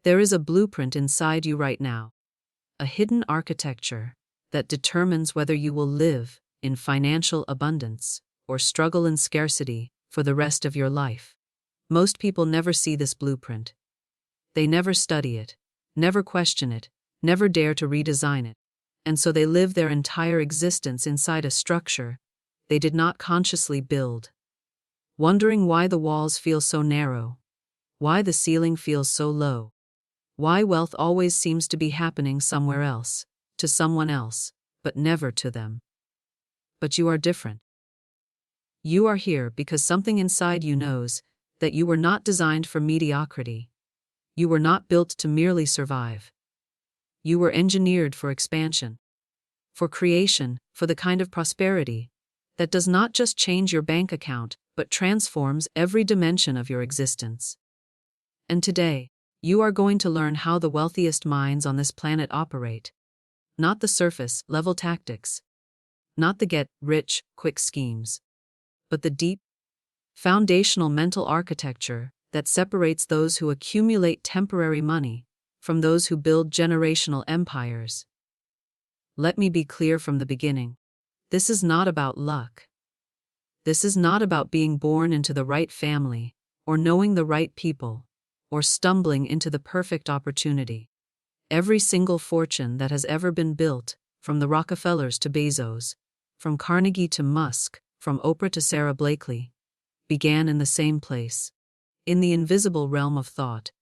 There is a blueprint inside you right now, a hidden architecture that determines whether you will live in financial abundance or struggle in scarcity for the rest of your life. Most people never see this blueprint. They never study it, never question it, never dare to redesign it. And so they live their entire existence inside a structure they did not consciously build, wondering why the walls feel so narrow, why the ceiling feels so low, why wealth always seems to be happening somewhere else, to someone else, but never to them. But you are different. You are here because something inside you knows that you were not designed for mediocrity. You were not built to merely survive. You were engineered for expansion, for creation, for the kind of prosperity that does not just change your bank account, but transforms every dimension of your existence. And today, you are going to learn how the wealthiest minds on this planet operate. Not the surface-level tactics, not the get-rich-quick schemes, but the deep, foundational mental architecture that separates those who accumulate temporary money from those who build generational empires. Let me be clear from the beginning. This is not about luck. This is not about being born into the right family, or knowing the right people, or stumbling into the perfect opportunity. Every single fortune that has ever been built, from the Rockefellers to Bezos, from Carnegie to Musk, from Oprah to Sarah Blakely, began in the same place, in the invisible realm of thought.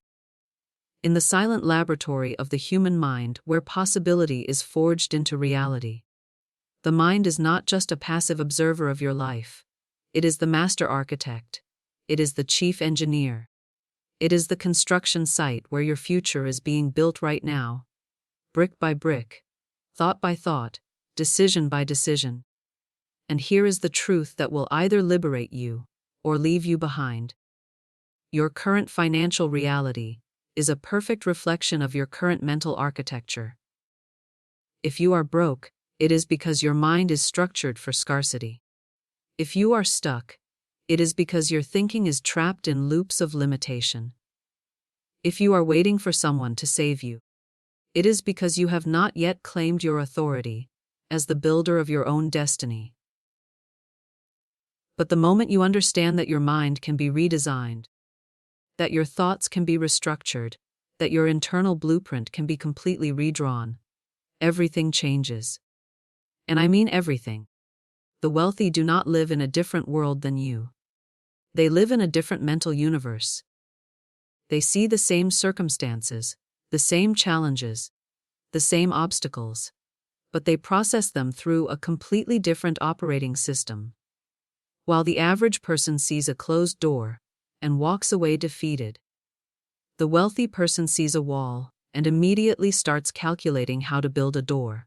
In the silent laboratory of the human mind where possibility is forged into reality. The mind is not just a passive observer of your life. It is the master architect. It is the chief engineer. It is the construction site where your future is being built right now, brick by brick, thought by thought, decision by decision. And here is the truth that will either liberate you or leave you behind. Your current financial reality is a perfect reflection of your current mental architecture. If you are broke, it is because your mind is structured for scarcity. If you are stuck, it is because your thinking is trapped in loops of limitation. If you are waiting for someone to save you, it is because you have not yet claimed your authority as the builder of your own destiny. But the moment you understand that your mind can be redesigned, that your thoughts can be restructured, that your internal blueprint can be completely redrawn, everything changes. And I mean everything. The wealthy do not live in a different world than you. They live in a different mental universe. They see the same circumstances, the same challenges, the same obstacles, but they process them through a completely different operating system. While the average person sees a closed door and walks away defeated, the wealthy person sees a wall and immediately starts calculating how to build a door.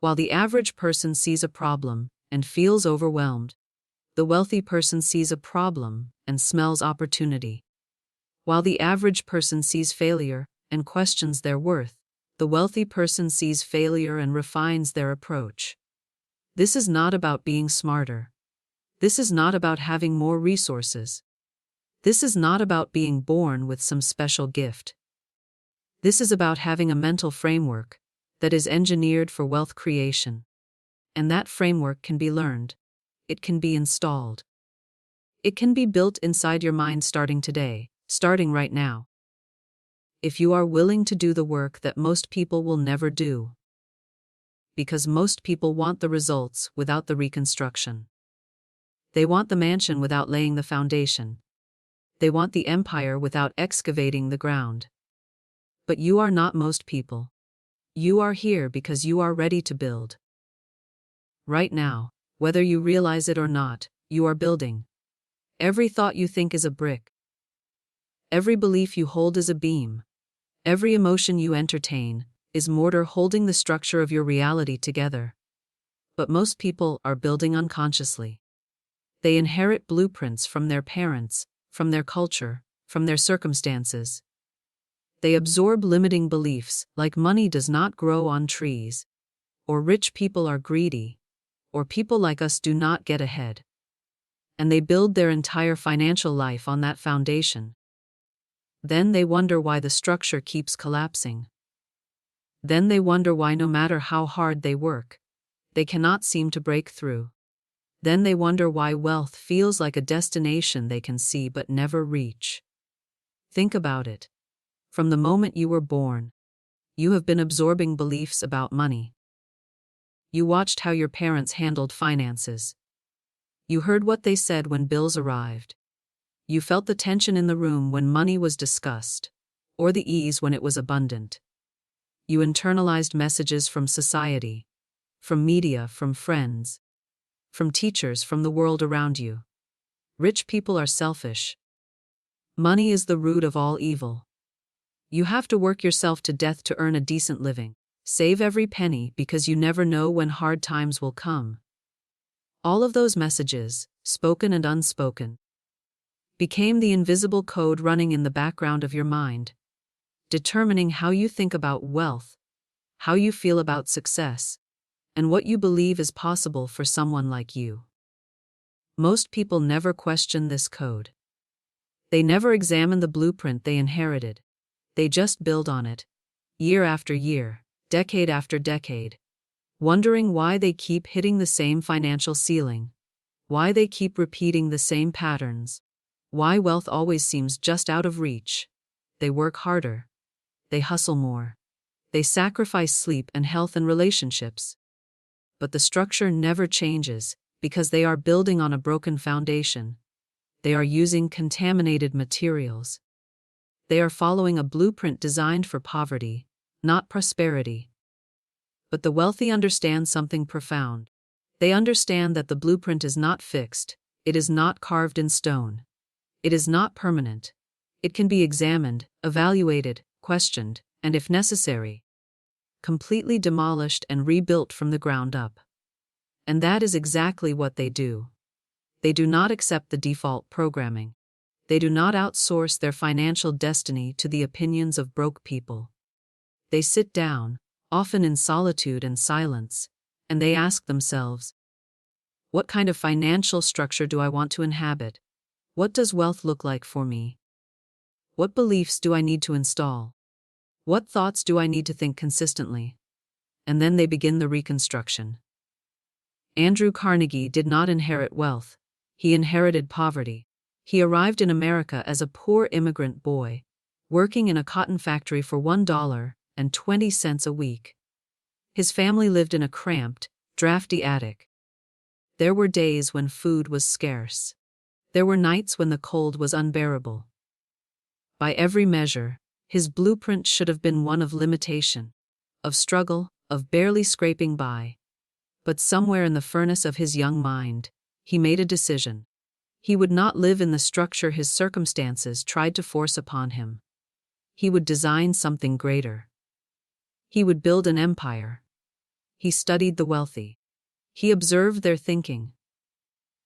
While the average person sees a problem and feels overwhelmed, the wealthy person sees a problem and smells opportunity. While the average person sees failure and questions their worth, the wealthy person sees failure and refines their approach. This is not about being smarter. This is not about having more resources. This is not about being born with some special gift. This is about having a mental framework that is engineered for wealth creation. And that framework can be learned. It can be installed. It can be built inside your mind starting today, starting right now. If you are willing to do the work that most people will never do. Because most people want the results without the reconstruction. They want the mansion without laying the foundation. They want the empire without excavating the ground. But you are not most people. You are here because you are ready to build. Right now, whether you realize it or not, you are building. Every thought you think is a brick. Every belief you hold is a beam. Every emotion you entertain is mortar holding the structure of your reality together. But most people are building unconsciously. They inherit blueprints from their parents, from their culture, from their circumstances. They absorb limiting beliefs like money does not grow on trees, or rich people are greedy, or people like us do not get ahead. And they build their entire financial life on that foundation. Then they wonder why the structure keeps collapsing. Then they wonder why, no matter how hard they work, they cannot seem to break through. Then they wonder why wealth feels like a destination they can see but never reach. Think about it. From the moment you were born, you have been absorbing beliefs about money. You watched how your parents handled finances. You heard what they said when bills arrived. You felt the tension in the room when money was discussed, or the ease when it was abundant. You internalized messages from society, from media, from friends, from teachers, from the world around you. Rich people are selfish. Money is the root of all evil. You have to work yourself to death to earn a decent living. Save every penny because you never know when hard times will come. All of those messages, spoken and unspoken, became the invisible code running in the background of your mind, determining how you think about wealth, how you feel about success, and what you believe is possible for someone like you. Most people never question this code. They never examine the blueprint they inherited. They just build on it, year after year, decade after decade, wondering why they keep hitting the same financial ceiling, why they keep repeating the same patterns, why wealth always seems just out of reach. They work harder. They hustle more. They sacrifice sleep and health and relationships. But the structure never changes because they are building on a broken foundation. They are using contaminated materials. They are following a blueprint designed for poverty, not prosperity. But the wealthy understand something profound. They understand that the blueprint is not fixed, it is not carved in stone. It is not permanent. It can be examined, evaluated, questioned, and if necessary, completely demolished and rebuilt from the ground up. And that is exactly what they do. They do not accept the default programming. They do not outsource their financial destiny to the opinions of broke people. They sit down, often in solitude and silence, and they ask themselves, what kind of financial structure do I want to inhabit? What does wealth look like for me? What beliefs do I need to install? What thoughts do I need to think consistently? And then they begin the reconstruction. Andrew Carnegie did not inherit wealth. He inherited poverty. He arrived in America as a poor immigrant boy, working in a cotton factory for $1.20 a week. His family lived in a cramped, drafty attic. There were days when food was scarce. There were nights when the cold was unbearable. By every measure, his blueprint should have been one of limitation, of struggle, of barely scraping by. But somewhere in the furnace of his young mind, he made a decision. He would not live in the structure his circumstances tried to force upon him. He would design something greater. He would build an empire. He studied the wealthy. He observed their thinking.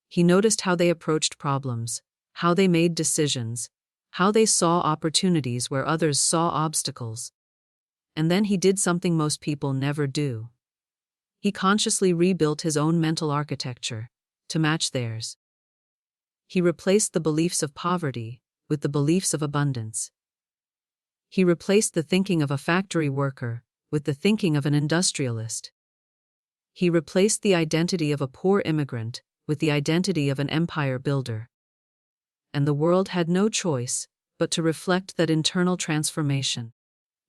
He noticed how they approached problems, how they made decisions, how they saw opportunities where others saw obstacles. And then he did something most people never do. He consciously rebuilt his own mental architecture to match theirs. He replaced the beliefs of poverty with the beliefs of abundance. He replaced the thinking of a factory worker with the thinking of an industrialist. He replaced the identity of a poor immigrant with the identity of an empire builder. And the world had no choice but to reflect that internal transformation.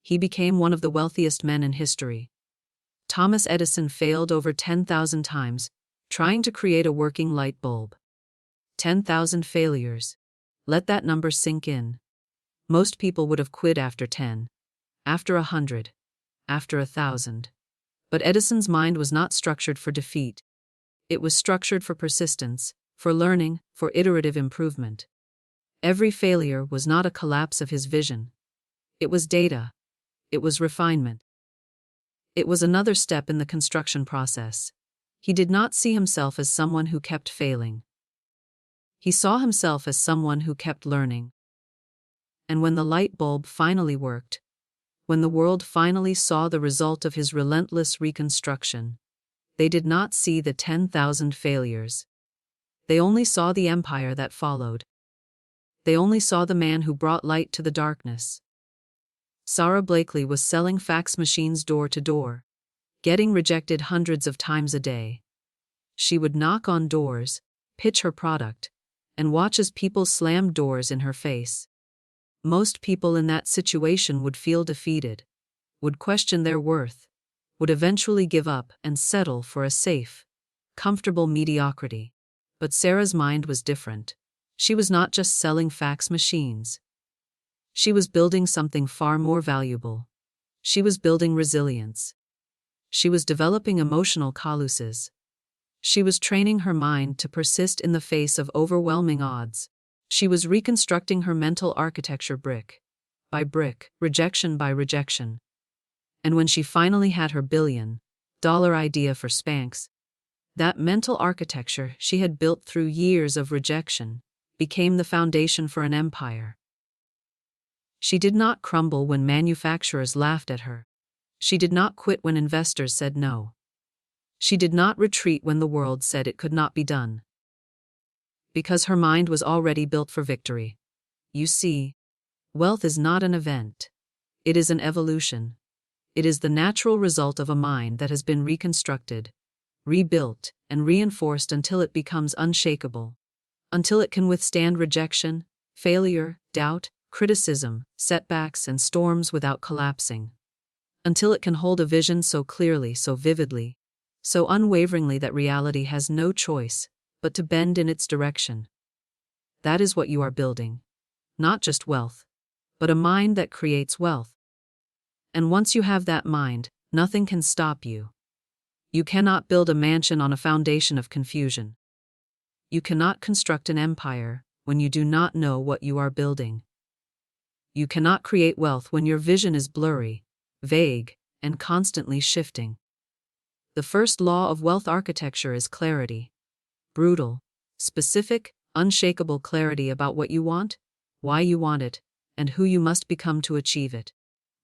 He became one of the wealthiest men in history. Thomas Edison failed over 10,000 times trying to create a working light bulb. 10,000 failures. Let that number sink in. Most people would have quit after 10, after 100, after 1,000. But Edison's mind was not structured for defeat. It was structured for persistence, for learning, for iterative improvement. Every failure was not a collapse of his vision. It was data. It was refinement. It was another step in the construction process. He did not see himself as someone who kept failing. He saw himself as someone who kept learning. And when the light bulb finally worked, when the world finally saw the result of his relentless reconstruction, they did not see the 10,000 failures. They only saw the empire that followed. They only saw the man who brought light to the darkness. Sarah Blakely was selling fax machines door to door, getting rejected hundreds of times a day. She would knock on doors, pitch her product, and watch as people slammed doors in her face. Most people in that situation would feel defeated, would question their worth, would eventually give up and settle for a safe, comfortable mediocrity. But Sarah's mind was different. She was not just selling fax machines. She was building something far more valuable. She was building resilience. She was developing emotional calluses. She was training her mind to persist in the face of overwhelming odds. She was reconstructing her mental architecture brick by brick, rejection by rejection. And when she finally had her $1 billion idea for Spanx, that mental architecture she had built through years of rejection became the foundation for an empire. She did not crumble when manufacturers laughed at her. She did not quit when investors said no. She did not retreat when the world said it could not be done. Because her mind was already built for victory. You see, wealth is not an event. It is an evolution. It is the natural result of a mind that has been reconstructed, rebuilt, and reinforced until it becomes unshakable. Until it can withstand rejection, failure, doubt, criticism, setbacks, and storms without collapsing. Until it can hold a vision so clearly, so vividly, so unwaveringly that reality has no choice but to bend in its direction. That is what you are building. Not just wealth, but a mind that creates wealth. And once you have that mind, nothing can stop you. You cannot build a mansion on a foundation of confusion. You cannot construct an empire when you do not know what you are building. You cannot create wealth when your vision is blurry, vague, and constantly shifting. The first law of wealth architecture is clarity. Brutal, specific, unshakable clarity about what you want, why you want it, and who you must become to achieve it.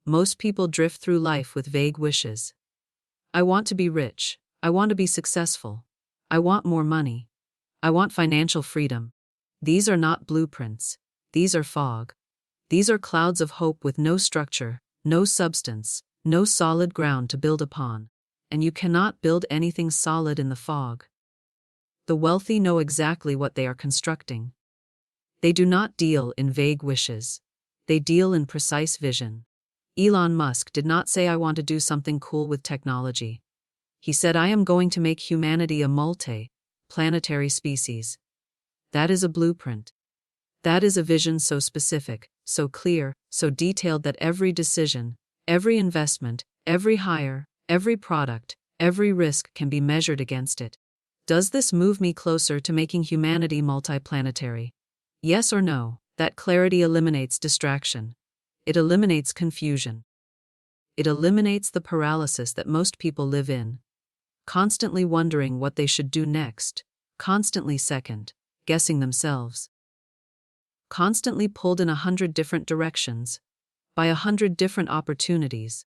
Most people drift through life with vague wishes. I want to be rich. I want to be successful. I want more money. I want financial freedom. These are not blueprints. These are fog. These are clouds of hope with no structure, no substance, no solid ground to build upon. And you cannot build anything solid in the fog. The wealthy know exactly what they are constructing. They do not deal in vague wishes. They deal in precise vision. Elon Musk did not say, "I want to do something cool with technology." He said, "I am going to make humanity a multi-planetary species." That is a blueprint. That is a vision so specific, so clear, so detailed that every decision, every investment, every hire, every product, every risk can be measured against it. Does this move me closer to making humanity multiplanetary? Yes or no? That clarity eliminates distraction. It eliminates confusion. It eliminates the paralysis that most people live in. Constantly wondering what they should do next. Constantly guessing themselves. Constantly pulled in 100 different directions. By 100 different opportunities.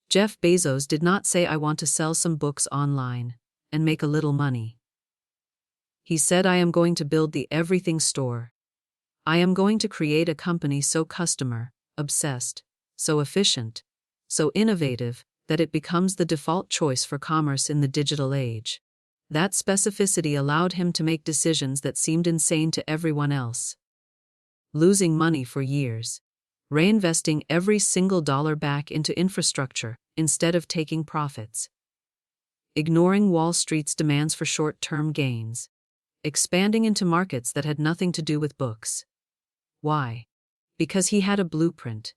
Jeff Bezos did not say, "I want to sell some books online and make a little money." He said, "I am going to build the everything store. I am going to create a company so customer-obsessed, so efficient, so innovative, that it becomes the default choice for commerce in the digital age." That specificity allowed him to make decisions that seemed insane to everyone else. Losing money for years. Reinvesting every single dollar back into infrastructure instead of taking profits. Ignoring Wall Street's demands for short-term gains. Expanding into markets that had nothing to do with books. Why? Because he had a blueprint.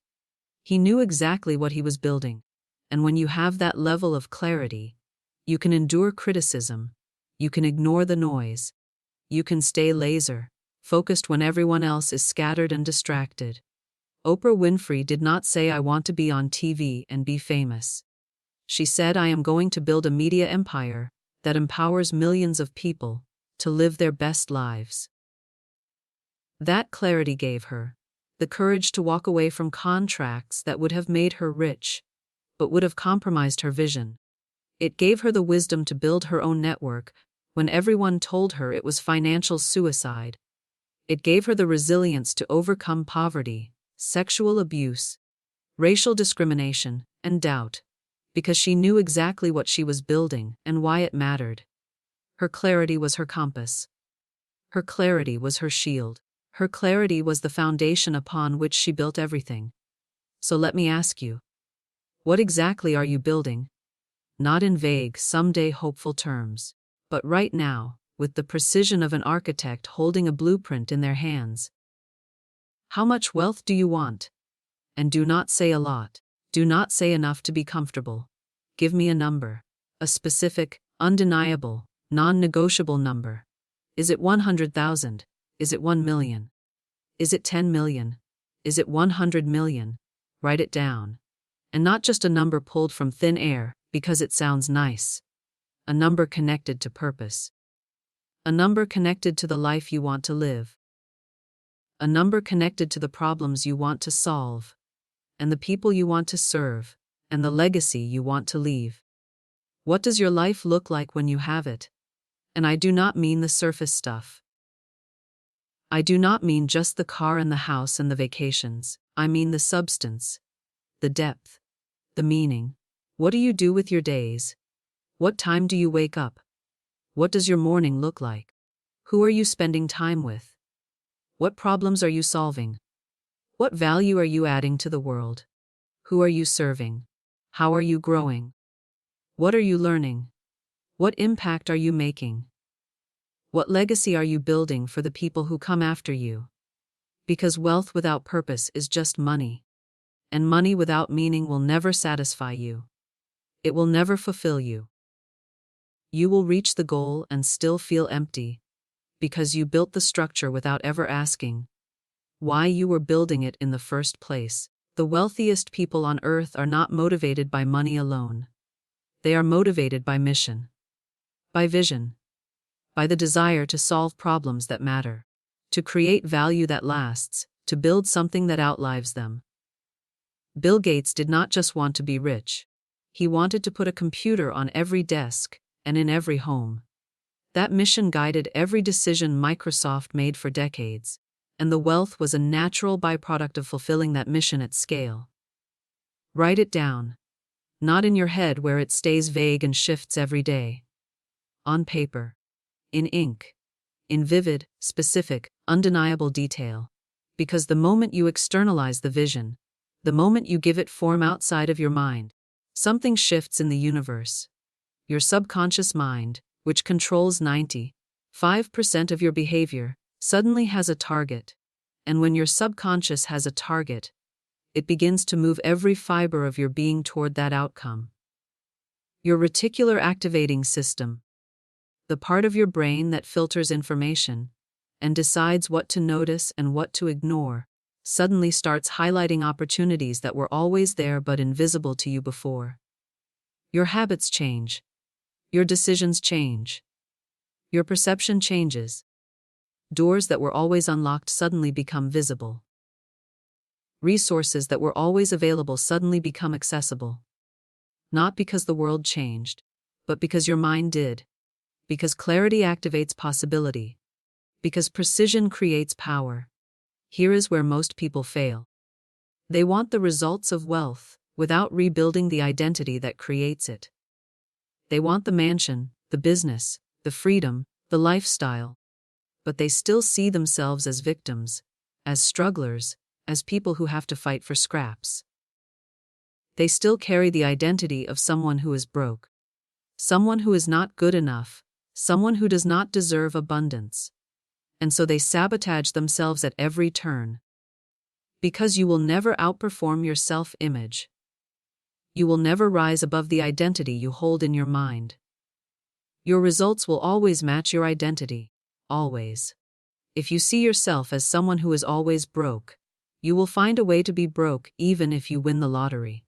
He knew exactly what he was building. And when you have that level of clarity, you can endure criticism. You can ignore the noise. You can stay laser-focused when everyone else is scattered and distracted. Oprah Winfrey did not say, "I want to be on TV and be famous." She said, "I am going to build a media empire that empowers millions of people to live their best lives." That clarity gave her the courage to walk away from contracts that would have made her rich, but would have compromised her vision. It gave her the wisdom to build her own network when everyone told her it was financial suicide. It gave her the resilience to overcome poverty, sexual abuse, racial discrimination, and doubt, because she knew exactly what she was building and why it mattered. Her clarity was her compass. Her clarity was her shield. Her clarity was the foundation upon which she built everything. So let me ask you, what exactly are you building? Not in vague, someday hopeful terms, but right now, with the precision of an architect holding a blueprint in their hands. How much wealth do you want? And do not say a lot. Do not say enough to be comfortable. Give me a number. A specific, undeniable, non-negotiable number. Is it 100,000? Is it 1 million? Is it 10 million? Is it 100 million? Write it down. And not just a number pulled from thin air, because it sounds nice. A number connected to purpose. A number connected to the life you want to live. A number connected to the problems you want to solve, and the people you want to serve, and the legacy you want to leave. What does your life look like when you have it? And I do not mean the surface stuff. I do not mean just the car and the house and the vacations. I mean the substance, the depth, the meaning. What do you do with your days? What time do you wake up? What does your morning look like? Who are you spending time with? What problems are you solving? What value are you adding to the world? Who are you serving? How are you growing? What are you learning? What impact are you making? What legacy are you building for the people who come after you? Because wealth without purpose is just money. And money without meaning will never satisfy you. It will never fulfill you. You will reach the goal and still feel empty, because you built the structure without ever asking why you were building it in the first place. The wealthiest people on earth are not motivated by money alone. They are motivated by mission, by vision, by the desire to solve problems that matter, to create value that lasts, to build something that outlives them. Bill Gates did not just want to be rich. He wanted to put a computer on every desk and in every home. That mission guided every decision Microsoft made for decades, and the wealth was a natural byproduct of fulfilling that mission at scale. Write it down. Not in your head where it stays vague and shifts every day. On paper. In ink. In vivid, specific, undeniable detail. Because the moment you externalize the vision, the moment you give it form outside of your mind, something shifts in the universe. Your subconscious mind, which controls 95% of your behavior, suddenly has a target. And when your subconscious has a target, it begins to move every fiber of your being toward that outcome. Your reticular activating system, the part of your brain that filters information and decides what to notice and what to ignore, suddenly starts highlighting opportunities that were always there but invisible to you before. Your habits change. Your decisions change. Your perception changes. Doors that were always unlocked suddenly become visible. Resources that were always available suddenly become accessible. Not because the world changed, but because your mind did. Because clarity activates possibility. Because precision creates power. Here is where most people fail. They want the results of wealth, without rebuilding the identity that creates it. They want the mansion, the business, the freedom, the lifestyle. But they still see themselves as victims, as strugglers, as people who have to fight for scraps. They still carry the identity of someone who is broke. Someone who is not good enough. Someone who does not deserve abundance. And so they sabotage themselves at every turn. Because you will never outperform your self-image. You will never rise above the identity you hold in your mind. Your results will always match your identity. Always. If you see yourself as someone who is always broke, you will find a way to be broke even if you win the lottery.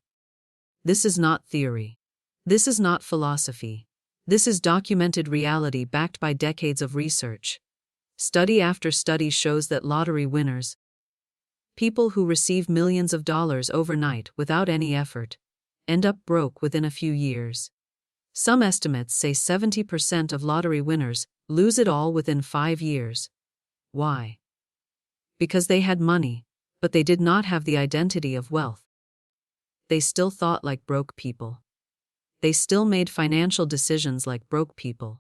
This is not theory. This is not philosophy. This is documented reality backed by decades of research. Study after study shows that lottery winners, people who receive millions of dollars overnight without any effort, end up broke within a few years. Some estimates say 70% of lottery winners lose it all within 5 years. Why? Because they had money, but they did not have the identity of wealth. They still thought like broke people. They still made financial decisions like broke people.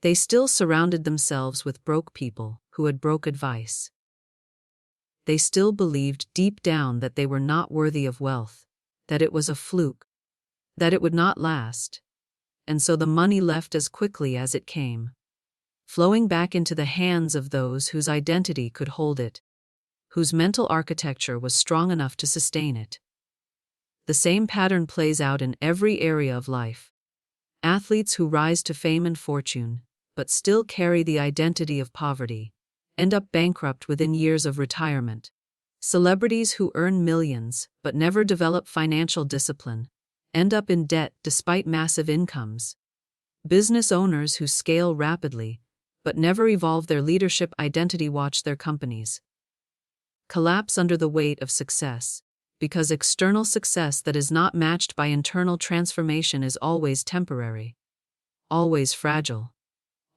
They still surrounded themselves with broke people who had broke advice. They still believed deep down that they were not worthy of wealth, that it was a fluke, that it would not last. And so the money left as quickly as it came, flowing back into the hands of those whose identity could hold it, whose mental architecture was strong enough to sustain it. The same pattern plays out in every area of life. Athletes who rise to fame and fortune, but still carry the identity of poverty, end up bankrupt within years of retirement. Celebrities who earn millions, but never develop financial discipline, end up in debt despite massive incomes. Business owners who scale rapidly, but never evolve their leadership identity watch their companies collapse under the weight of success, because external success that is not matched by internal transformation is always temporary, always fragile,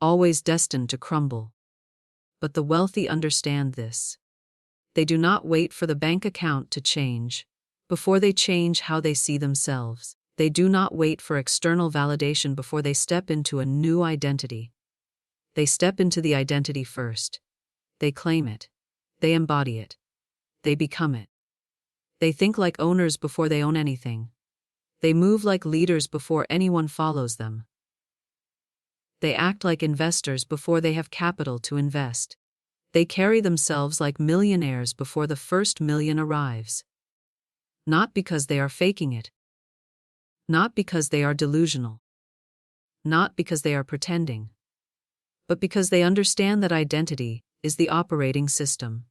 always destined to crumble. But the wealthy understand this. They do not wait for the bank account to change before they change how they see themselves. They do not wait for external validation before they step into a new identity. They step into the identity first. They claim it. They embody it. They become it. They think like owners before they own anything. They move like leaders before anyone follows them. They act like investors before they have capital to invest. They carry themselves like millionaires before the first million arrives. Not because they are faking it. Not because they are delusional. Not because they are pretending. But because they understand that identity is the operating system.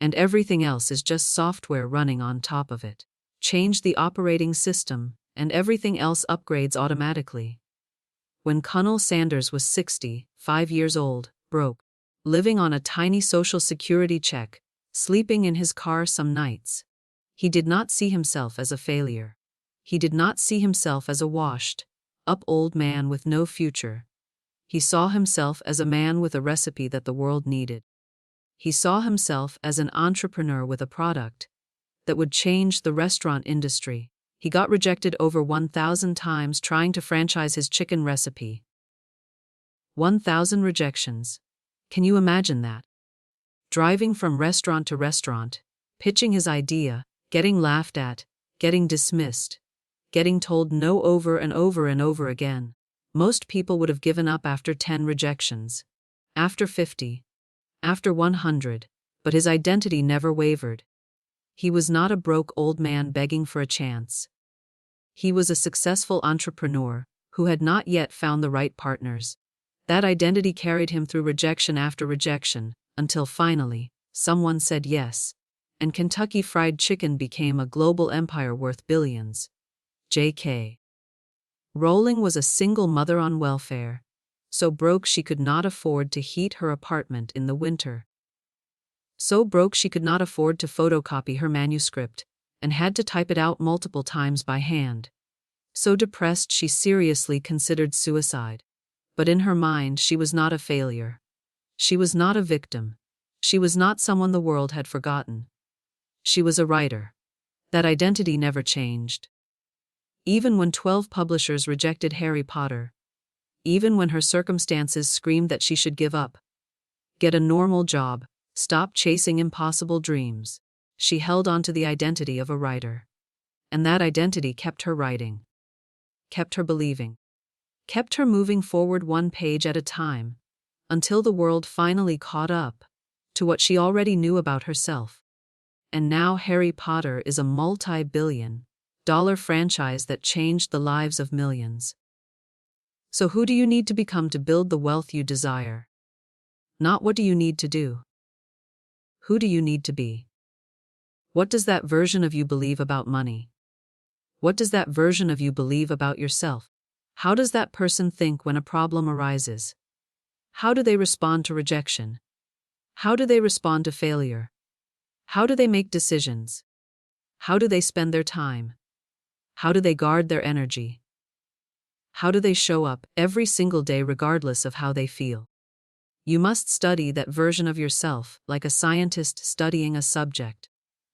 And everything else is just software running on top of it. Change the operating system, and everything else upgrades automatically. When Colonel Sanders was 65 years old, broke, living on a tiny social security check, sleeping in his car some nights, he did not see himself as a failure. He did not see himself as a washed-up old man with no future. He saw himself as a man with a recipe that the world needed. He saw himself as an entrepreneur with a product that would change the restaurant industry. He got rejected over 1,000 times trying to franchise his chicken recipe. 1,000 rejections. Can you imagine that? Driving from restaurant to restaurant, pitching his idea, getting laughed at, getting dismissed, getting told no over and over and over again. Most people would have given up after 10 rejections, after 50, after 100, but his identity never wavered. He was not a broke old man begging for a chance. He was a successful entrepreneur who had not yet found the right partners. That identity carried him through rejection after rejection, until finally, someone said yes, and Kentucky Fried Chicken became a global empire worth billions. J.K. Rowling was a single mother on welfare, so broke she could not afford to heat her apartment in the winter. So broke she could not afford to photocopy her manuscript, and had to type it out multiple times by hand. So depressed she seriously considered suicide. But in her mind she was not a failure. She was not a victim. She was not someone the world had forgotten. She was a writer. That identity never changed. Even when 12 publishers rejected Harry Potter. Even when her circumstances screamed that she should give up, get a normal job, stop chasing impossible dreams, she held on to the identity of a writer. And that identity kept her writing, kept her believing, kept her moving forward one page at a time, until the world finally caught up to what she already knew about herself. And now Harry Potter is a multi-billion-dollar franchise that changed the lives of millions. So who do you need to become to build the wealth you desire? Not what do you need to do. Who do you need to be? What does that version of you believe about money? What does that version of you believe about yourself? How does that person think when a problem arises? How do they respond to rejection? How do they respond to failure? How do they make decisions? How do they spend their time? How do they guard their energy? How do they show up every single day regardless of how they feel? You must study that version of yourself like a scientist studying a subject.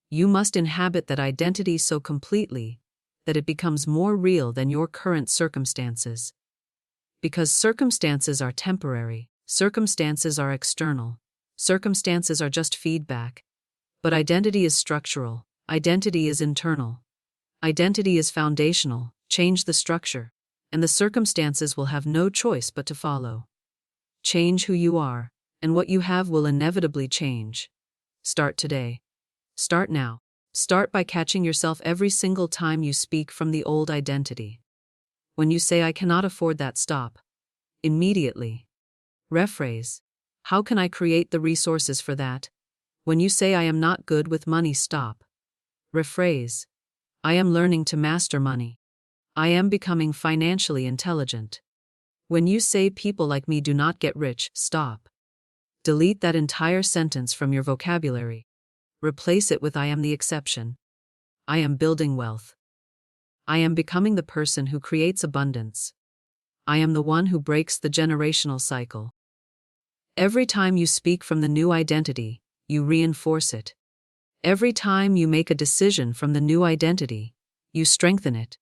You must inhabit that identity so completely that it becomes more real than your current circumstances. Because circumstances are temporary, circumstances are external, circumstances are just feedback. But identity is structural, identity is internal. Identity is foundational. Change the structure, and the circumstances will have no choice but to follow. Change who you are, and what you have will inevitably change. Start today. Start now. Start by catching yourself every single time you speak from the old identity. When you say, "I cannot afford that," stop. Immediately. Rephrase. "How can I create the resources for that?" When you say, "I am not good with money," stop. Rephrase. "I am learning to master money. I am becoming financially intelligent." When you say, "People like me do not get rich," stop. Delete that entire sentence from your vocabulary. Replace it with, "I am the exception. I am building wealth. I am becoming the person who creates abundance. I am the one who breaks the generational cycle." Every time you speak from the new identity, you reinforce it. Every time you make a decision from the new identity, you strengthen it.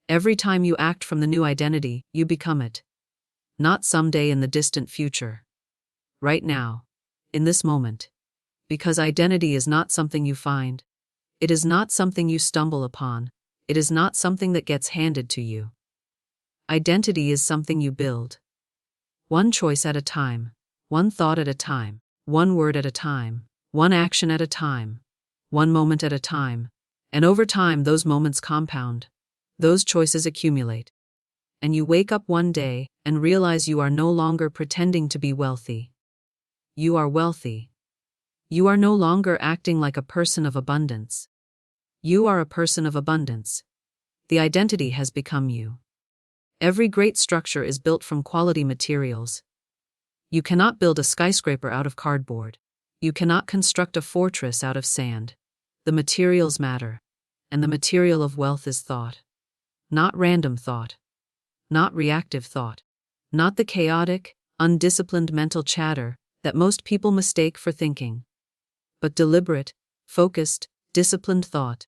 Every time you act from the new identity, you become it. Not someday in the distant future. Right now. In this moment. Because identity is not something you find. It is not something you stumble upon. It is not something that gets handed to you. Identity is something you build. One choice at a time. One thought at a time. One word at a time. One action at a time. One moment at a time. And over time, those moments compound. Those choices accumulate. And you wake up one day and realize you are no longer pretending to be wealthy. You are wealthy. You are no longer acting like a person of abundance. You are a person of abundance. The identity has become you. Every great structure is built from quality materials. You cannot build a skyscraper out of cardboard. You cannot construct a fortress out of sand. The materials matter. And the material of wealth is thought. Not random thought. Not reactive thought. Not the chaotic, undisciplined mental chatter that most people mistake for thinking. But deliberate, focused, disciplined thought.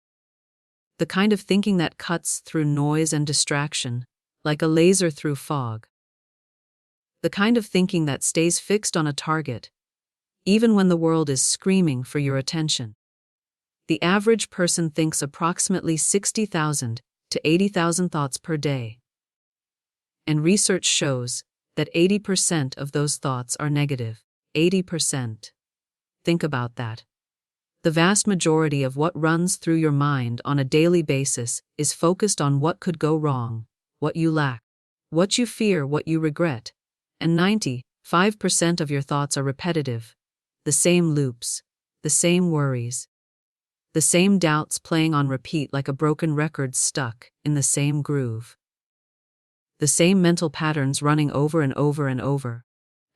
The kind of thinking that cuts through noise and distraction, like a laser through fog. The kind of thinking that stays fixed on a target, even when the world is screaming for your attention. The average person thinks approximately 60,000 to 80,000 thoughts per day. And research shows that 80% of those thoughts are negative. 80%. Think about that. The vast majority of what runs through your mind on a daily basis is focused on what could go wrong, what you lack, what you fear, what you regret. And 95% of your thoughts are repetitive. The same loops, the same worries, the same doubts playing on repeat like a broken record stuck in the same groove. The same mental patterns running over and over and over.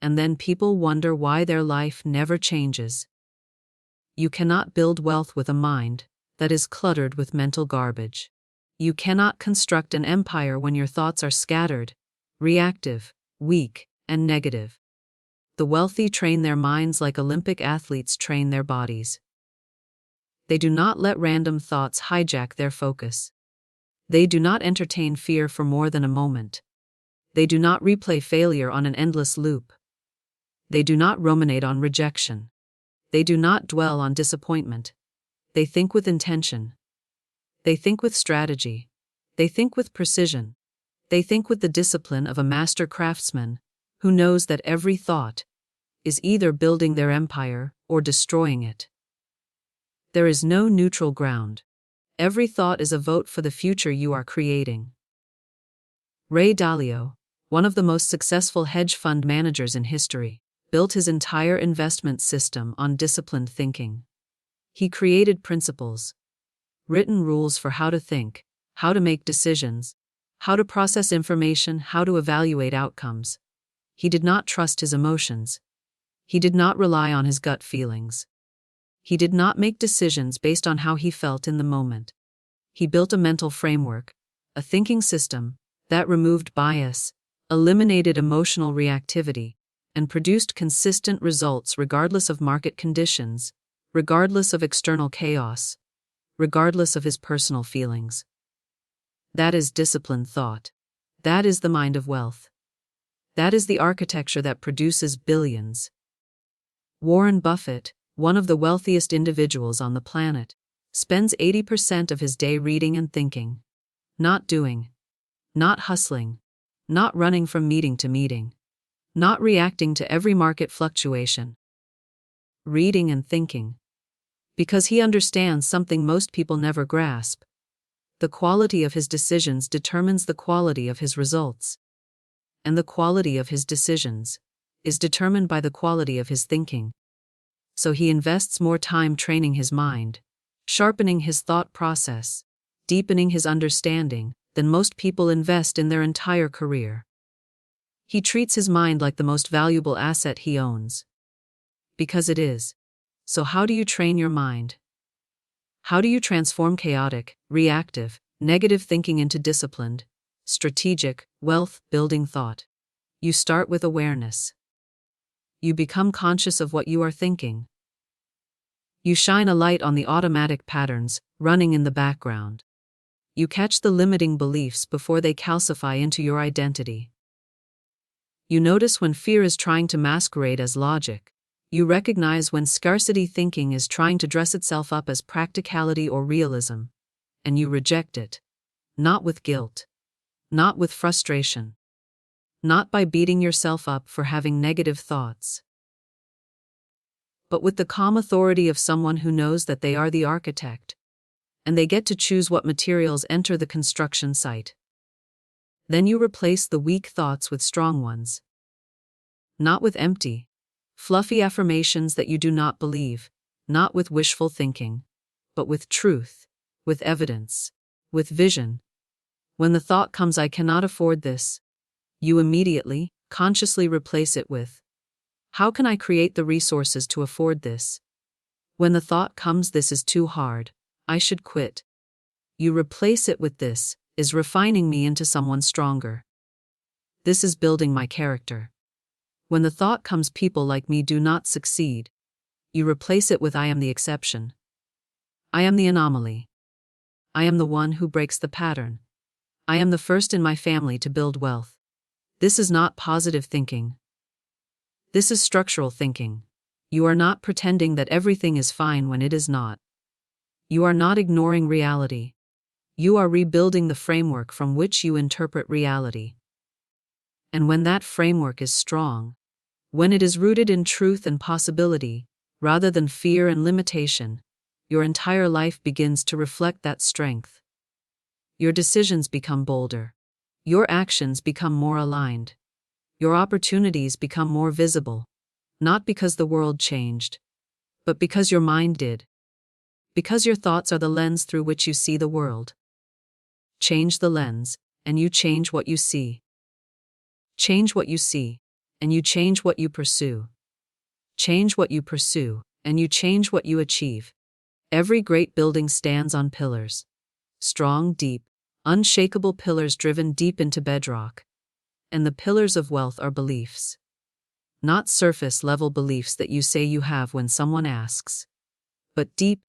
And then people wonder why their life never changes. You cannot build wealth with a mind that is cluttered with mental garbage. You cannot construct an empire when your thoughts are scattered, reactive, weak, and negative. The wealthy train their minds like Olympic athletes train their bodies. They do not let random thoughts hijack their focus. They do not entertain fear for more than a moment. They do not replay failure on an endless loop. They do not ruminate on rejection. They do not dwell on disappointment. They think with intention. They think with strategy. They think with precision. They think with the discipline of a master craftsman who knows that every thought is either building their empire or destroying it. There is no neutral ground. Every thought is a vote for the future you are creating. Ray Dalio, one of the most successful hedge fund managers in history, built his entire investment system on disciplined thinking. He created principles, written rules for how to think, how to make decisions, how to process information, how to evaluate outcomes. He did not trust his emotions. He did not rely on his gut feelings. He did not make decisions based on how he felt in the moment. He built a mental framework, a thinking system, that removed bias, eliminated emotional reactivity, and produced consistent results regardless of market conditions, regardless of external chaos, regardless of his personal feelings. That is disciplined thought. That is the mind of wealth. That is the architecture that produces billions. Warren Buffett, one of the wealthiest individuals on the planet, spends 80% of his day reading and thinking. Not doing. Not hustling. Not running from meeting to meeting. Not reacting to every market fluctuation. Reading and thinking. Because he understands something most people never grasp. The quality of his decisions determines the quality of his results. And the quality of his decisions is determined by the quality of his thinking. So he invests more time training his mind, sharpening his thought process, deepening his understanding than most people invest in their entire career. He treats his mind like the most valuable asset he owns. Because it is. So how do you train your mind? How do you transform chaotic, reactive, negative thinking into disciplined, strategic, wealth-building thought? You start with awareness. You become conscious of what you are thinking. You shine a light on the automatic patterns running in the background. You catch the limiting beliefs before they calcify into your identity. You notice when fear is trying to masquerade as logic. You recognize when scarcity thinking is trying to dress itself up as practicality or realism. And you reject it. Not with guilt. Not with frustration. Not by beating yourself up for having negative thoughts. But with the calm authority of someone who knows that they are the architect. And they get to choose what materials enter the construction site. Then you replace the weak thoughts with strong ones. Not with empty, fluffy affirmations that you do not believe, not with wishful thinking, but with truth, with evidence, with vision. When the thought comes, I cannot afford this, you immediately, consciously replace it with, how can I create the resources to afford this? When the thought comes, this is too hard, I should quit. You replace it with, this is refining me into someone stronger. This is building my character. When the thought comes, people like me do not succeed, you replace it with, I am the exception. I am the anomaly. I am the one who breaks the pattern. I am the first in my family to build wealth. This is not positive thinking. This is structural thinking. You are not pretending that everything is fine when it is not. You are not ignoring reality. You are rebuilding the framework from which you interpret reality. And when that framework is strong, when it is rooted in truth and possibility, rather than fear and limitation, your entire life begins to reflect that strength. Your decisions become bolder. Your actions become more aligned. Your opportunities become more visible, not because the world changed, but because your mind did. Because your thoughts are the lens through which you see the world. Change the lens, and you change what you see. Change what you see, and you change what you pursue. Change what you pursue, and you change what you achieve. Every great building stands on pillars. Strong, deep, unshakable pillars driven deep into bedrock. And the pillars of wealth are beliefs. Not surface-level beliefs that you say you have when someone asks, but deep,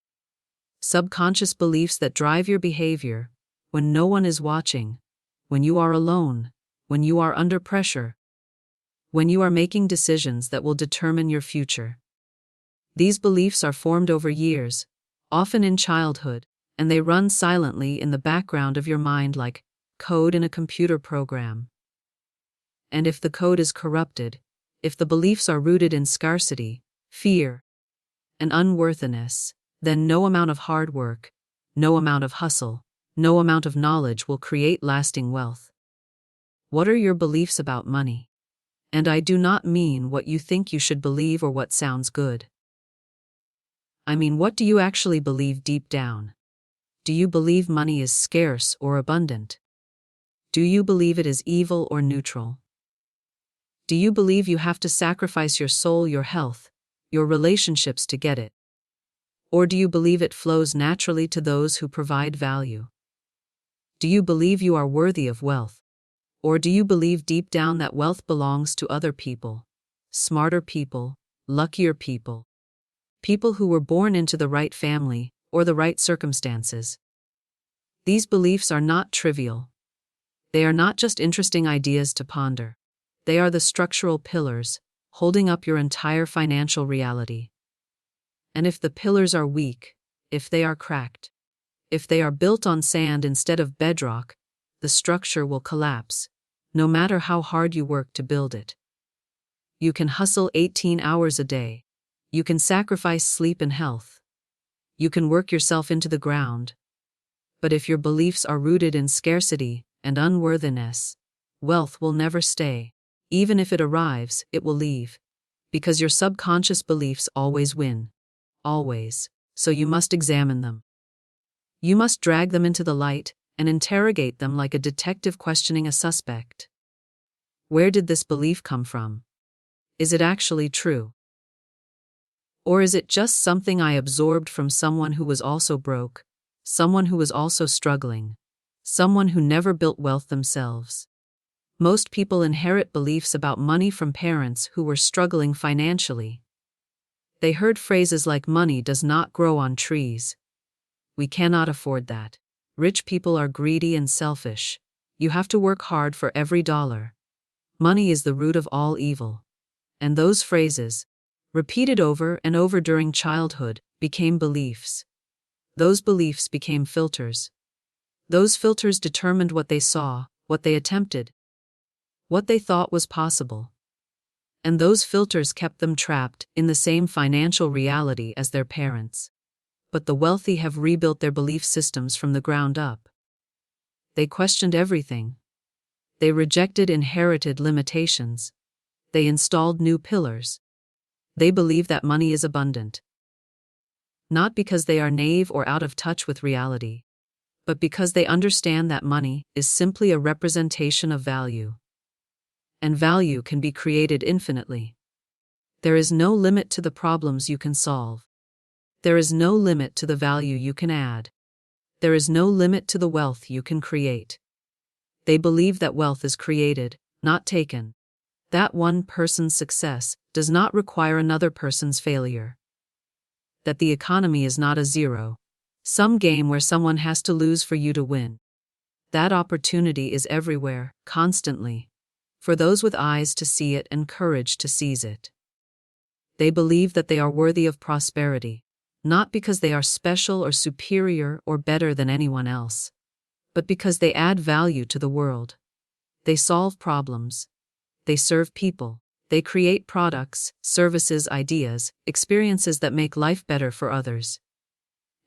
subconscious beliefs that drive your behavior when no one is watching, when you are alone, when you are under pressure, when you are making decisions that will determine your future. These beliefs are formed over years, often in childhood, and they run silently in the background of your mind like code in a computer program. And if the code is corrupted, if the beliefs are rooted in scarcity, fear, and unworthiness, then no amount of hard work, no amount of hustle, no amount of knowledge will create lasting wealth. What are your beliefs about money? And I do not mean what you think you should believe or what sounds good. I mean, what do you actually believe deep down? Do you believe money is scarce or abundant? Do you believe it is evil or neutral? Do you believe you have to sacrifice your soul, your health, your relationships to get it? Or do you believe it flows naturally to those who provide value? Do you believe you are worthy of wealth? Or do you believe deep down that wealth belongs to other people, smarter people, luckier people. People who were born into the right family or the right circumstances. These beliefs are not trivial. They are not just interesting ideas to ponder. They are the structural pillars holding up your entire financial reality. And if the pillars are weak, if they are cracked, if they are built on sand instead of bedrock, the structure will collapse, no matter how hard you work to build it. You can hustle 18 hours a day. You can sacrifice sleep and health. You can work yourself into the ground. But if your beliefs are rooted in scarcity and unworthiness, wealth will never stay. Even if it arrives, it will leave. Because your subconscious beliefs always win. Always. So you must examine them. You must drag them into the light and interrogate them like a detective questioning a suspect. Where did this belief come from? Is it actually true? Or is it just something I absorbed from someone who was also broke, someone who was also struggling, someone who never built wealth themselves? Most people inherit beliefs about money from parents who were struggling financially. They heard phrases like money does not grow on trees. We cannot afford that. Rich people are greedy and selfish. You have to work hard for every dollar. Money is the root of all evil. And those phrases, repeated over and over during childhood, became beliefs. Those beliefs became filters. Those filters determined what they saw, what they attempted, what they thought was possible. And those filters kept them trapped in the same financial reality as their parents. But the wealthy have rebuilt their belief systems from the ground up. They questioned everything. They rejected inherited limitations. They installed new pillars. They believe that money is abundant. Not because they are naive or out of touch with reality, but because they understand that money is simply a representation of value. And value can be created infinitely. There is no limit to the problems you can solve. There is no limit to the value you can add. There is no limit to the wealth you can create. They believe that wealth is created, not taken. That one person's success does not require another person's failure. That the economy is not a zero-sum game where someone has to lose for you to win. That opportunity is everywhere, constantly, for those with eyes to see it and courage to seize it. They believe that they are worthy of prosperity, not because they are special or superior or better than anyone else, but because they add value to the world. They solve problems. They serve people. They create products, services, ideas, experiences that make life better for others.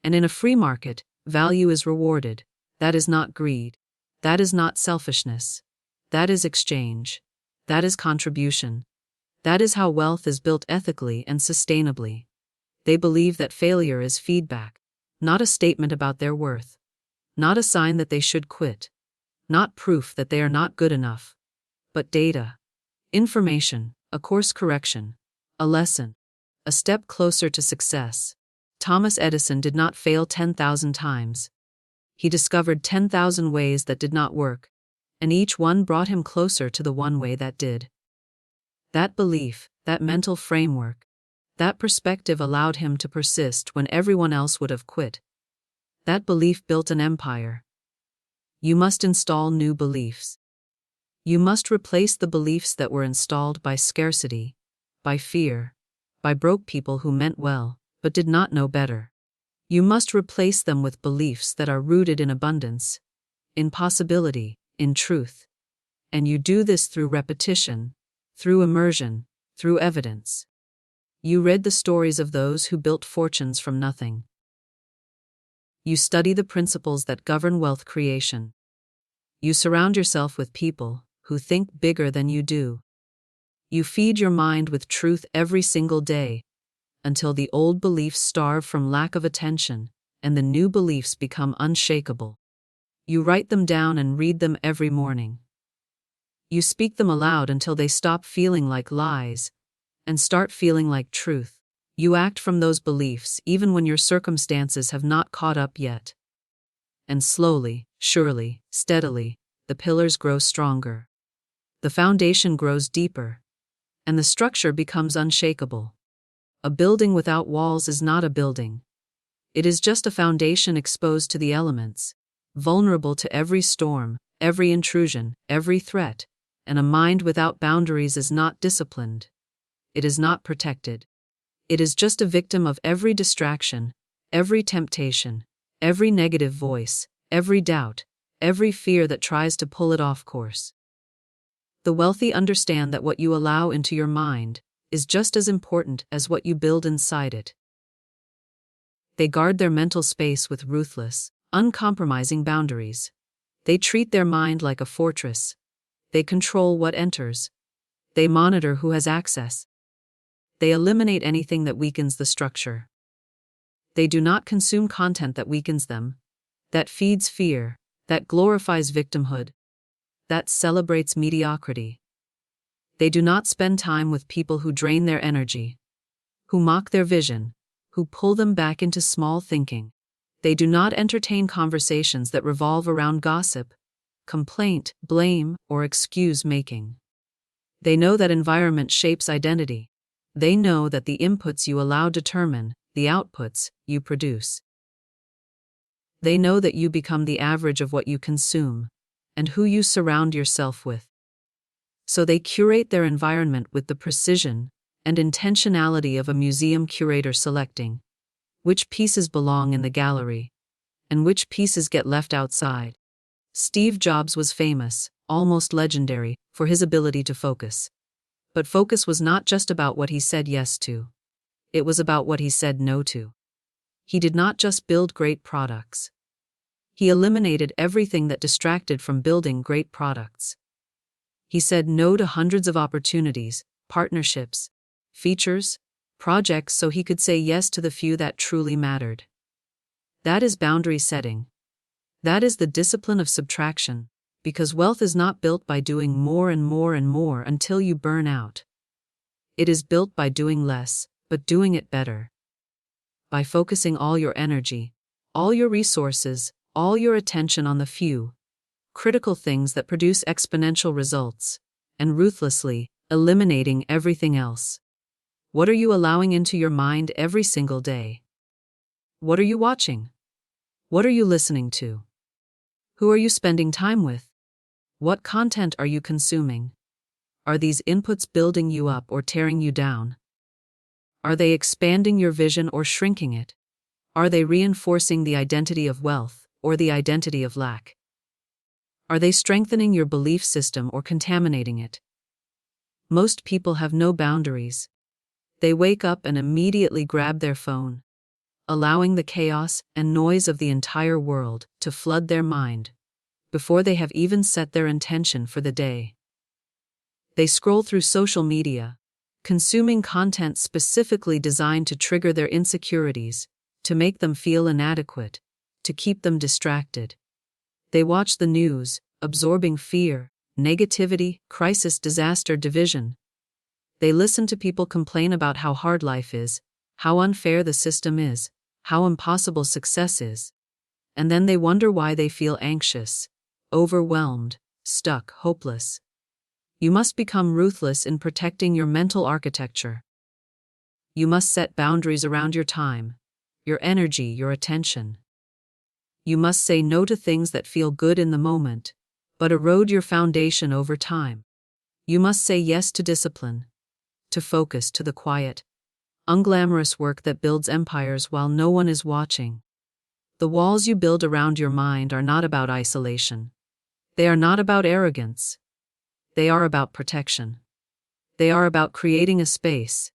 And in a free market, value is rewarded. That is not greed. That is not selfishness. That is exchange. That is contribution. That is how wealth is built ethically and sustainably. They believe that failure is feedback, not a statement about their worth, not a sign that they should quit, not proof that they are not good enough, but data, information, a course correction, a lesson, a step closer to success. Thomas Edison did not fail 10,000 times. He discovered 10,000 ways that did not work, and each one brought him closer to the one way that did. That belief, that mental framework, that perspective allowed him to persist when everyone else would have quit. That belief built an empire. You must install new beliefs. You must replace the beliefs that were installed by scarcity, by fear, by broke people who meant well, but did not know better. You must replace them with beliefs that are rooted in abundance, in possibility, in truth. And you do this through repetition, through immersion, through evidence. You read the stories of those who built fortunes from nothing. You study the principles that govern wealth creation. You surround yourself with people who think bigger than you do. You feed your mind with truth every single day, until the old beliefs starve from lack of attention, and the new beliefs become unshakable. You write them down and read them every morning. You speak them aloud until they stop feeling like lies, and start feeling like truth. You act from those beliefs even when your circumstances have not caught up yet. And slowly, surely, steadily, the pillars grow stronger. The foundation grows deeper. and the structure becomes unshakable. A building without walls is not a building. It is just a foundation exposed to the elements, vulnerable to every storm, every intrusion, every threat, and a mind without boundaries is not disciplined. It is not protected. It is just a victim of every distraction, every temptation, every negative voice, every doubt, every fear that tries to pull it off course. The wealthy understand that what you allow into your mind is just as important as what you build inside it. They guard their mental space with ruthless, uncompromising boundaries. They treat their mind like a fortress. They control what enters. They monitor who has access. They eliminate anything that weakens the structure. They do not consume content that weakens them, that feeds fear, that glorifies victimhood, that celebrates mediocrity. They do not spend time with people who drain their energy, who mock their vision, who pull them back into small thinking. They do not entertain conversations that revolve around gossip, complaint, blame, or excuse-making. They know that environment shapes identity. They know that the inputs you allow determine the outputs you produce. They know that you become the average of what you consume and who you surround yourself with. So they curate their environment with the precision and intentionality of a museum curator selecting which pieces belong in the gallery and which pieces get left outside. Steve Jobs was famous, almost legendary, for his ability to focus. But focus was not just about what he said yes to. It was about what he said no to. He did not just build great products. He eliminated everything that distracted from building great products. He said no to hundreds of opportunities, partnerships, features, projects so he could say yes to the few that truly mattered. That is boundary setting. That is the discipline of subtraction, because wealth is not built by doing more and more and more until you burn out. It is built by doing less, but doing it better. By focusing all your energy, all your resources, all your attention on the few critical things that produce exponential results, and ruthlessly eliminating everything else. What are you allowing into your mind every single day? What are you watching? What are you listening to? Who are you spending time with? What content are you consuming? Are these inputs building you up or tearing you down? Are they expanding your vision or shrinking it? Are they reinforcing the identity of wealth or the identity of lack? Are they strengthening your belief system or contaminating it? Most people have no boundaries. They wake up and immediately grab their phone, allowing the chaos and noise of the entire world to flood their mind before they have even set their intention for the day. They scroll through social media, consuming content specifically designed to trigger their insecurities, to make them feel inadequate, to keep them distracted. They watch the news, absorbing fear, negativity, crisis, disaster, division. They listen to people complain about how hard life is, how unfair the system is, how impossible success is. And then they wonder why they feel anxious, overwhelmed, stuck, hopeless. You must become ruthless in protecting your mental architecture. You must set boundaries around your time, your energy, your attention. You must say no to things that feel good in the moment, but erode your foundation over time. You must say yes to discipline, to focus, to the quiet, unglamorous work that builds empires while no one is watching. The walls you build around your mind are not about isolation. They are not about arrogance. They are about protection. They are about creating a space,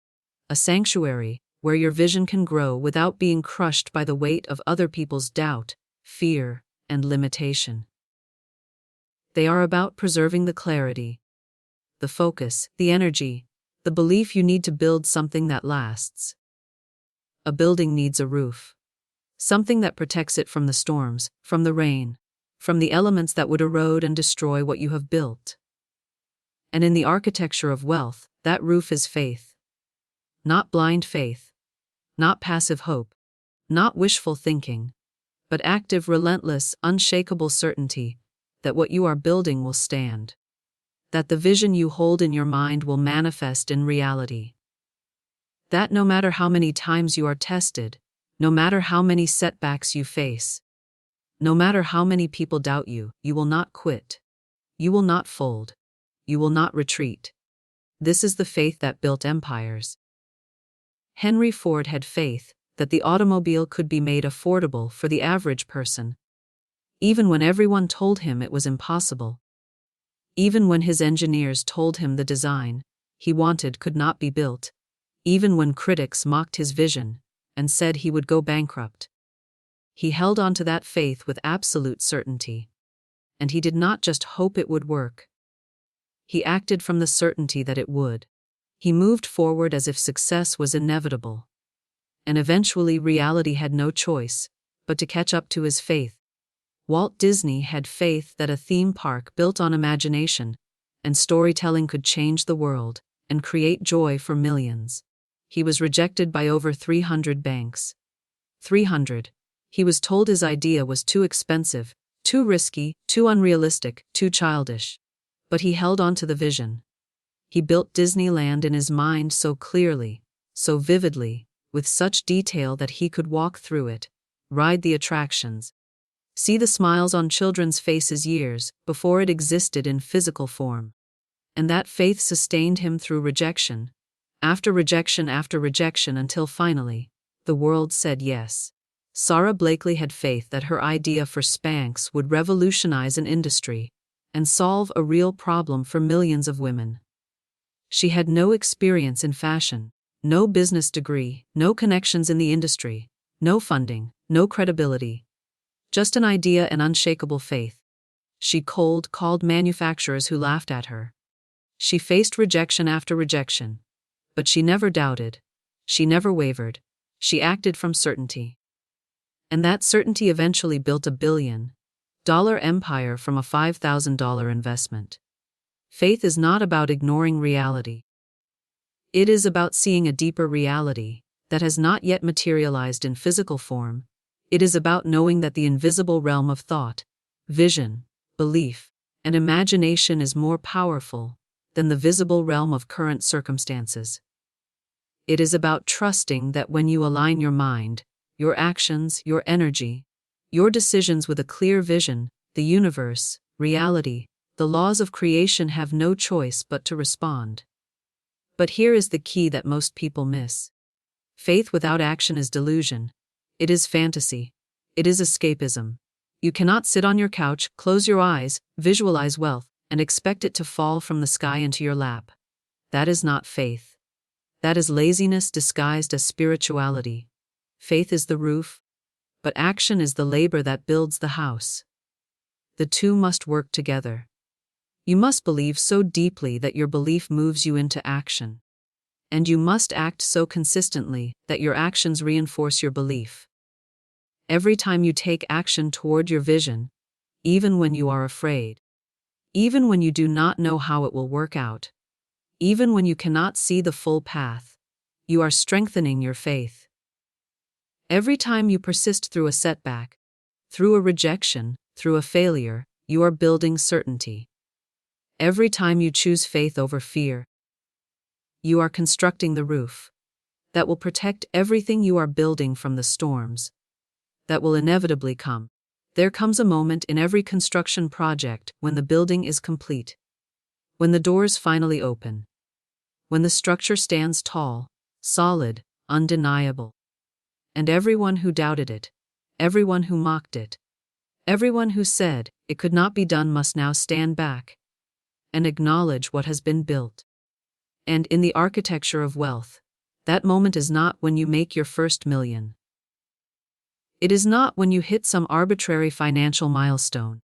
a sanctuary, where your vision can grow without being crushed by the weight of other people's doubt, fear, and limitation. They are about preserving the clarity, the focus, the energy, the belief you need to build something that lasts. A building needs a roof. Something that protects it from the storms, from the rain, from the elements that would erode and destroy what you have built. And in the architecture of wealth, that roof is faith. Not blind faith. Not passive hope. Not wishful thinking. But active, relentless, unshakable certainty that what you are building will stand. that the vision you hold in your mind will manifest in reality. That no matter how many times you are tested, no matter how many setbacks you face, no matter how many people doubt you, you will not quit. You will not fold. You will not retreat. This is the faith that built empires. Henry Ford had faith that the automobile could be made affordable for the average person, even when everyone told him it was impossible. Even when his engineers told him the design he wanted could not be built. Even when critics mocked his vision and said he would go bankrupt. He held on to that faith with absolute certainty. And he did not just hope it would work. He acted from the certainty that it would. He moved forward as if success was inevitable. And eventually reality had no choice but to catch up to his faith. Walt Disney had faith that a theme park built on imagination and storytelling could change the world and create joy for millions. He was rejected by over 300 banks. 300. He was told his idea was too expensive, too risky, too unrealistic, too childish. But he held on to the vision. He built Disneyland in his mind so clearly, so vividly, with such detail that he could walk through it, ride the attractions, see the smiles on children's faces years before it existed in physical form. And that faith sustained him through rejection after rejection until finally, the world said yes. Sarah Blakely had faith that her idea for Spanx would revolutionize an industry and solve a real problem for millions of women. She had no experience in fashion, no business degree, no connections in the industry, no funding, no credibility. Just an idea and unshakable faith. She cold called manufacturers who laughed at her. She faced rejection after rejection. But she never doubted. She never wavered. She acted from certainty. And that certainty eventually built $1 billion empire from a $5,000 investment. Faith is not about ignoring reality. It is about seeing a deeper reality that has not yet materialized in physical form. It is about knowing that the invisible realm of thought, vision, belief, and imagination is more powerful than the visible realm of current circumstances. It is about trusting that when you align your mind, your actions, your energy, your decisions with a clear vision, the universe, reality, the laws of creation have no choice but to respond. But here is the key that most people miss. Faith without action is delusion. It is fantasy. It is escapism. You cannot sit on your couch, close your eyes, visualize wealth, and expect it to fall from the sky into your lap. That is not faith. That is laziness disguised as spirituality. Faith is the roof, but action is the labor that builds the house. The two must work together. You must believe so deeply that your belief moves you into action. And you must act so consistently that your actions reinforce your belief. Every time you take action toward your vision, even when you are afraid, even when you do not know how it will work out, even when you cannot see the full path, you are strengthening your faith. Every time you persist through a setback, through a rejection, through a failure, you are building certainty. Every time you choose faith over fear, you are constructing the roof that will protect everything you are building from the storms that will inevitably come. There comes a moment in every construction project when the building is complete, when the doors finally open, when the structure stands tall, solid, undeniable. And everyone who doubted it, everyone who mocked it, everyone who said it could not be done must now stand back and acknowledge what has been built. And in the architecture of wealth, that moment is not when you make your first million. It is not when you hit some arbitrary financial milestone.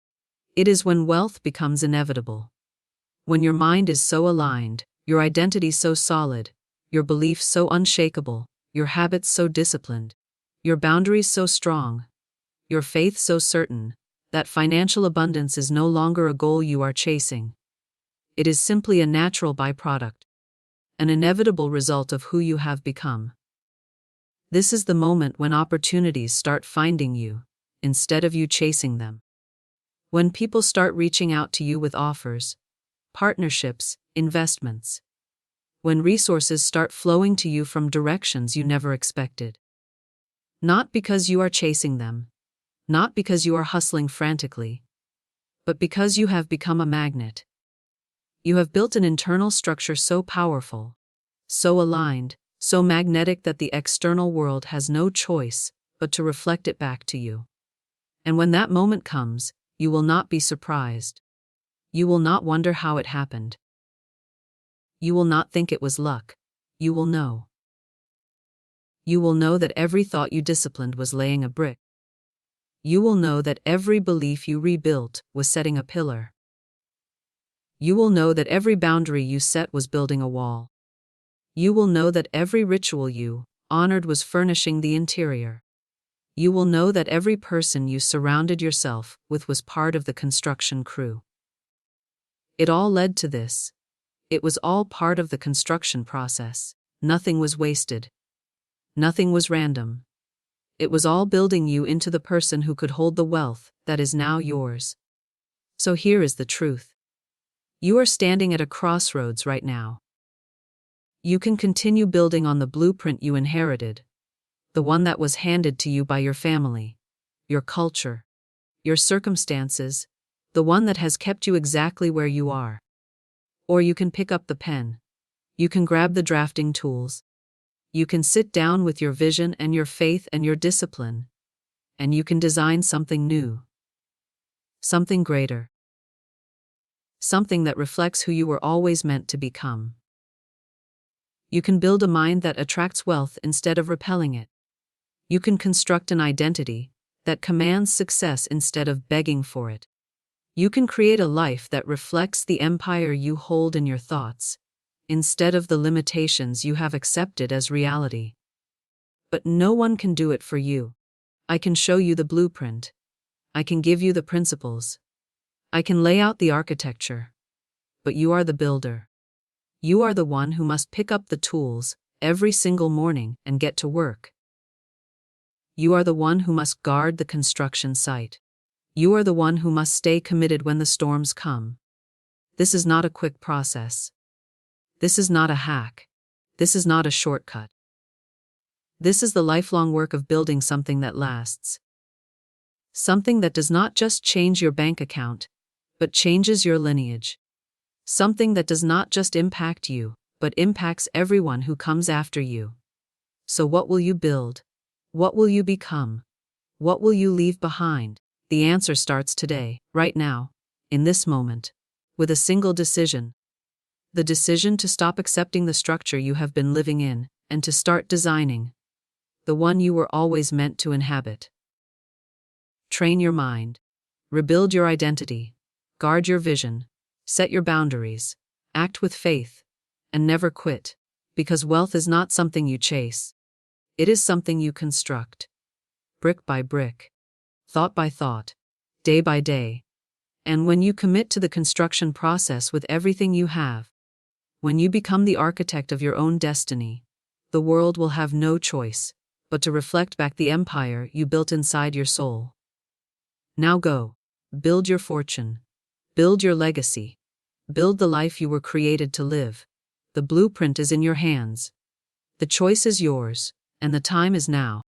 It is when wealth becomes inevitable. When your mind is so aligned, your identity so solid, your beliefs so unshakable, your habits so disciplined, your boundaries so strong, your faith so certain, that financial abundance is no longer a goal you are chasing. It is simply a natural byproduct, an inevitable result of who you have become. This is the moment when opportunities start finding you, instead of you chasing them. When people start reaching out to you with offers, partnerships, investments. When resources start flowing to you from directions you never expected. Not because you are chasing them, not because you are hustling frantically, but because you have become a magnet. You have built an internal structure so powerful, so aligned, so magnetic that the external world has no choice but to reflect it back to you. And when that moment comes, you will not be surprised. You will not wonder how it happened. You will not think it was luck. You will know. You will know that every thought you disciplined was laying a brick. You will know that every belief you rebuilt was setting a pillar. You will know that every boundary you set was building a wall. You will know that every ritual you honored was furnishing the interior. You will know that every person you surrounded yourself with was part of the construction crew. It all led to this. It was all part of the construction process. Nothing was wasted. Nothing was random. It was all building you into the person who could hold the wealth that is now yours. So here is the truth. You are standing at a crossroads right now. You can continue building on the blueprint you inherited, the one that was handed to you by your family, your culture, your circumstances, the one that has kept you exactly where you are. Or you can pick up the pen. You can grab the drafting tools. You can sit down with your vision and your faith and your discipline, and you can design something new. Something greater. Something that reflects who you were always meant to become. You can build a mind that attracts wealth instead of repelling it. You can construct an identity that commands success instead of begging for it. You can create a life that reflects the empire you hold in your thoughts, instead of the limitations you have accepted as reality. But no one can do it for you. I can show you the blueprint. I can give you the principles. I can lay out the architecture. But you are the builder. You are the one who must pick up the tools every single morning and get to work. You are the one who must guard the construction site. You are the one who must stay committed when the storms come. This is not a quick process. This is not a hack. This is not a shortcut. This is the lifelong work of building something that lasts. Something that does not just change your bank account, but changes your lineage. Something that does not just impact you, but impacts everyone who comes after you. So what will you build? What will you become? What will you leave behind? The answer starts today, right now, in this moment, with a single decision. The decision to stop accepting the structure you have been living in, and to start designing the one you were always meant to inhabit. Train your mind. Rebuild your identity. Guard your vision. Set your boundaries. Act with faith. And never quit. Because wealth is not something you chase. It is something you construct. Brick by brick. Thought by thought. Day by day. And when you commit to the construction process with everything you have, when you become the architect of your own destiny, the world will have no choice but to reflect back the empire you built inside your soul. Now go. Build your fortune. Build your legacy. Build the life you were created to live. The blueprint is in your hands. The choice is yours, and the time is now.